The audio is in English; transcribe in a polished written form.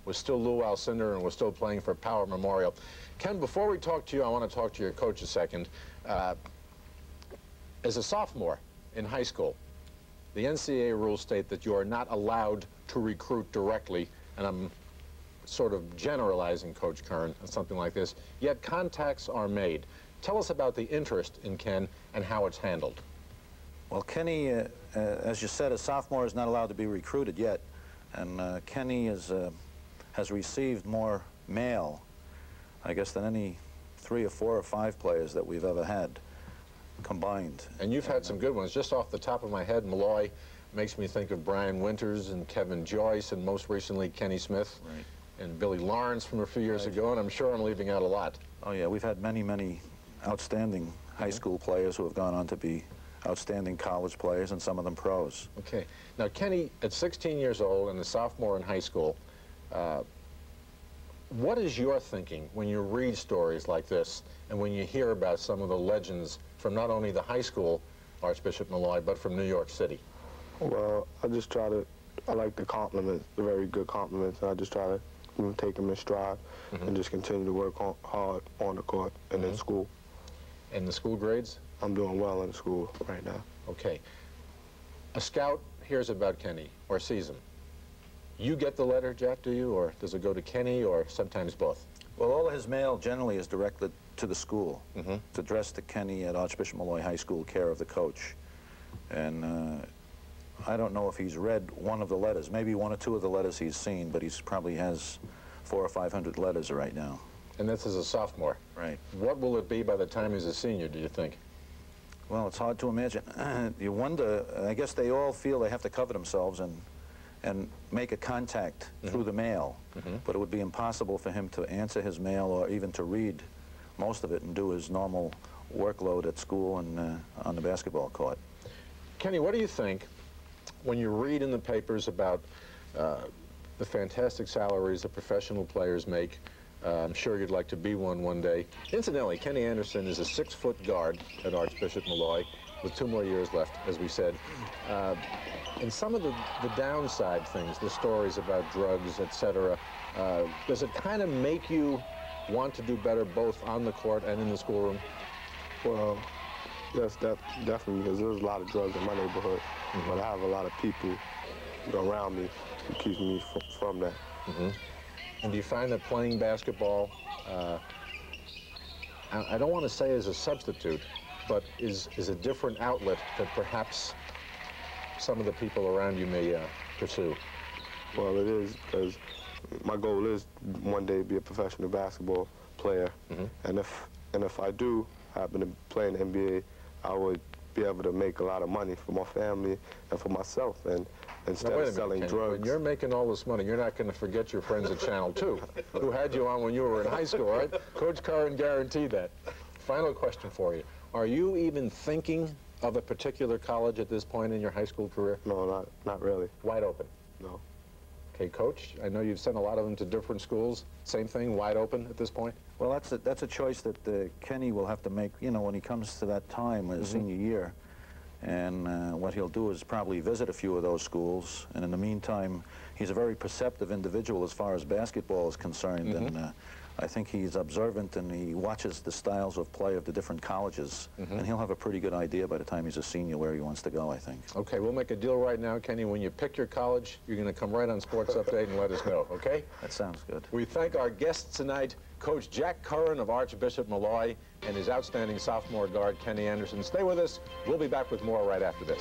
was still Lou Alcindor and was still playing for Power Memorial. Ken, before we talk to you, I want to talk to your coach a second. As a sophomore in high school, the NCAA rules state that you are not allowed to recruit directly, and I'm sort of generalizing, Coach Curran, something like this, yet contacts are made. Tell us about the interest in Ken and how it's handled. Well, Kenny, as you said, a sophomore is not allowed to be recruited yet, and Kenny has received more mail, I guess, than any 3 or 4 or 5 players that we've ever had combined. And you've had some good ones. Just off the top of my head, Malloy makes me think of Brian Winters and Kevin Joyce, and most recently Kenny Smith. Right. And Billy Lawrence from a few years ago, and I'm sure I'm leaving out a lot. Oh yeah, we've had many, many outstanding high school players who have gone on to be outstanding college players, and some of them pros. Okay. Now, Kenny, at 16 years old and a sophomore in high school, what is your thinking when you read stories like this and when you hear about some of the legends from not only the high school Archbishop Malloy, but from New York City? Well, I like the compliments, the very good compliments, and I just try to take them in stride and just continue to work hard on the court and in school. And the school grades? I'm doing well in school right now. Okay. A scout hears about Kenny or sees him. You get the letter, Jack, do you? Or does it go to Kenny, or sometimes both? Well, all of his mail generally is directed to the school. It's addressed to Kenny at Archbishop Malloy High School, care of the coach. And I don't know if he's read one of the letters, maybe 1 or 2 of the letters he's seen, but he probably has 400 or 500 letters right now. And this is a sophomore. Right. What will it be by the time he's a senior, do you think? Well, it's hard to imagine. You wonder, I guess they all feel they have to cover themselves and make a contact through the mail, but it would be impossible for him to answer his mail or even to read most of it and do his normal workload at school and on the basketball court. Kenny, what do you think when you read in the papers about the fantastic salaries that professional players make? I'm sure you'd like to be one day. Incidentally, Kenny Anderson is a 6-foot guard at Archbishop Malloy with 2 more years left, as we said. And some of the downside things, the stories about drugs, etc., does it kind of make you want to do better both on the court and in the schoolroom? Well, yes, definitely, because there's a lot of drugs in my neighborhood, but I have a lot of people around me who keep me from that. And do you find that playing basketball, I don't want to say as a substitute, but is a different outlet that perhaps some of the people around you may pursue? Well, it is, because my goal is one day to be a professional basketball player, and if I do happen to play in the NBA, I would be able to make a lot of money for my family and for myself, and instead of selling drugs. When you're making all this money, you're not going to forget your friends at Channel 2, who had you on when you were in high school, right? Coach Curran guaranteed that. Final question for you. Are you even thinking of a particular college at this point in your high school career? No, not really. Wide open? No. Okay, Coach, I know you've sent a lot of them to different schools. Same thing, wide open at this point? Well, that's a choice that Kenny will have to make, you know, when he comes to that time, his senior year. And what he'll do is probably visit a few of those schools. And in the meantime, he's a very perceptive individual as far as basketball is concerned. And I think he's observant, and he watches the styles of play of the different colleges. And he'll have a pretty good idea by the time he's a senior where he wants to go, I think. Okay, we'll make a deal right now, Kenny. When you pick your college, you're going to come right on Sports Update and let us know, okay? That sounds good. We thank our guests tonight, Coach Jack Curran of Archbishop Malloy and his outstanding sophomore guard, Kenny Anderson. Stay with us. We'll be back with more right after this.